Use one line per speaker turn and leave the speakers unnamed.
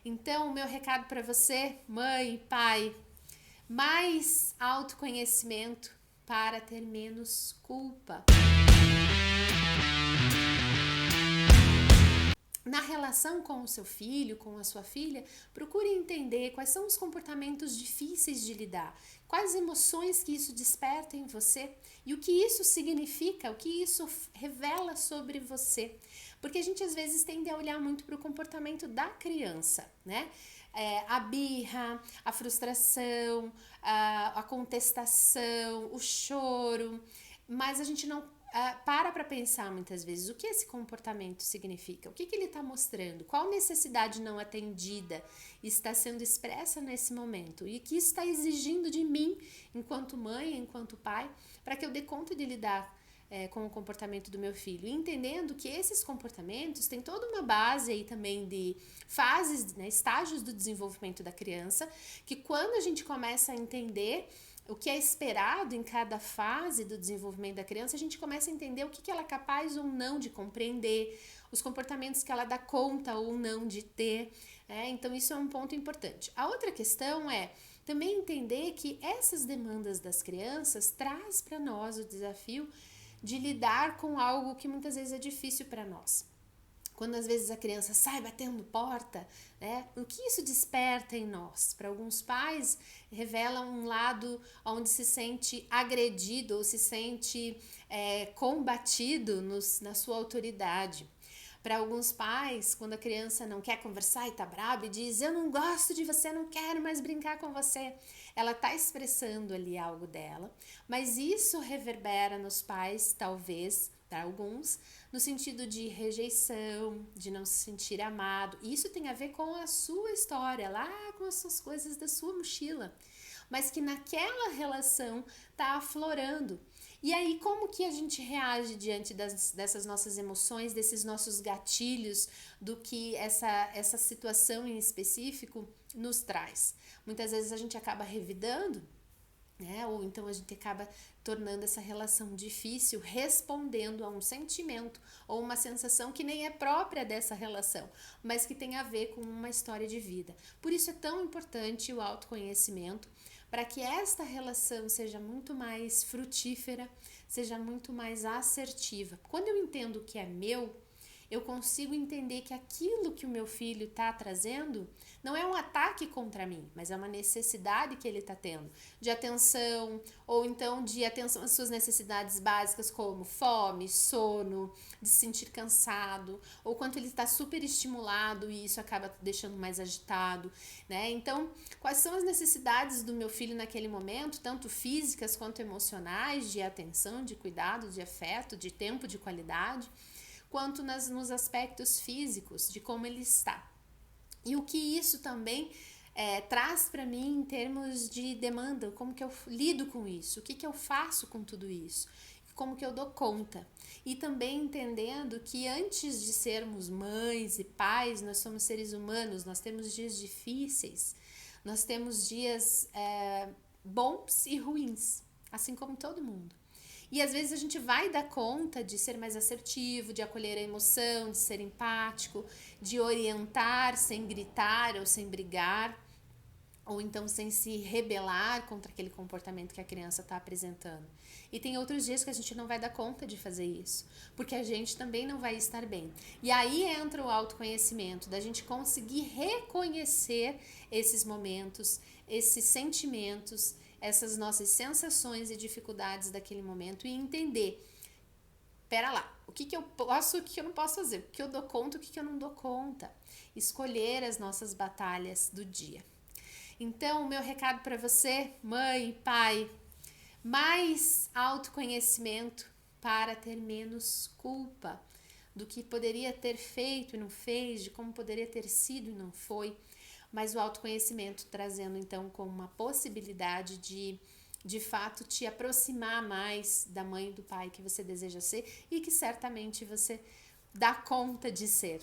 Então, o meu recado para você, mãe, pai, mais autoconhecimento para ter menos culpa. Na relação com o seu filho, com a sua filha, procure entender quais são os comportamentos difíceis de lidar, quais emoções que isso desperta em você e o que isso significa, o que isso revela sobre você. Porque a gente às vezes tende a olhar muito para o comportamento da criança, né? A birra, a frustração, a contestação, o choro, mas a gente não para pensar muitas vezes o que esse comportamento significa, o que ele está mostrando, qual necessidade não atendida está sendo expressa nesse momento e o que está exigindo de mim, enquanto mãe, enquanto pai, para que eu dê conta de lidar com o comportamento do meu filho, e entendendo que esses comportamentos têm toda uma base aí também de fases, né, estágios do desenvolvimento da criança, que quando a gente começa a entender o que é esperado em cada fase do desenvolvimento da criança, a gente começa a entender o que ela é capaz ou não de compreender, os comportamentos que ela dá conta ou não de ter. Então isso é um ponto importante. A outra questão é também entender que essas demandas das crianças traz para nós o desafio de lidar com algo que muitas vezes é difícil para nós. Quando às vezes a criança sai batendo porta, né? O que isso desperta em nós? Para alguns pais, revela um lado onde se sente agredido ou se sente combatido na sua autoridade. Para alguns pais, quando a criança não quer conversar e tá brava e diz: eu não gosto de você, não quero mais brincar com você, ela tá expressando ali algo dela, mas isso reverbera nos pais, talvez, para alguns, no sentido de rejeição, de não se sentir amado. E isso tem a ver com a sua história, lá com as suas coisas da sua mochila, mas que naquela relação tá aflorando. E aí, como que a gente reage diante dessas nossas emoções, desses nossos gatilhos, do que essa situação em específico nos traz? Muitas vezes a gente acaba revidando, né? Ou então a gente acaba tornando essa relação difícil, respondendo a um sentimento ou uma sensação que nem é própria dessa relação, mas que tem a ver com uma história de vida. Por isso é tão importante o autoconhecimento, para que esta relação seja muito mais frutífera, seja muito mais assertiva. Quando eu entendo o que é meu, eu consigo entender que aquilo que o meu filho está trazendo não é um ataque contra mim, mas é uma necessidade que ele está tendo de atenção, ou então de atenção às suas necessidades básicas como fome, sono, de se sentir cansado, ou quanto ele está super estimulado e isso acaba deixando mais agitado, né? Então, quais são as necessidades do meu filho naquele momento, tanto físicas quanto emocionais, de atenção, de cuidado, de afeto, de tempo de qualidade, quanto nos aspectos físicos, de como ele está. E o que isso também traz para mim em termos de demanda, como que eu lido com isso, o que eu faço com tudo isso, como que eu dou conta. E também entendendo que antes de sermos mães e pais, nós somos seres humanos, nós temos dias difíceis, nós temos dias bons e ruins, assim como todo mundo. E às vezes a gente vai dar conta de ser mais assertivo, de acolher a emoção, de ser empático, de orientar sem gritar ou sem brigar, ou então sem se rebelar contra aquele comportamento que a criança está apresentando. E tem outros dias que a gente não vai dar conta de fazer isso, porque a gente também não vai estar bem. E aí entra o autoconhecimento, da gente conseguir reconhecer esses momentos, esses sentimentos, essas nossas sensações e dificuldades daquele momento e entender, pera lá, o que eu posso, o que eu não posso fazer, o que eu dou conta, o que eu não dou conta. Escolher as nossas batalhas do dia. Então, o meu recado para você, mãe, pai, mais autoconhecimento para ter menos culpa do que poderia ter feito e não fez, de como poderia ter sido e não foi, mas o autoconhecimento trazendo então como uma possibilidade de fato te aproximar mais da mãe e do pai que você deseja ser e que certamente você dá conta de ser.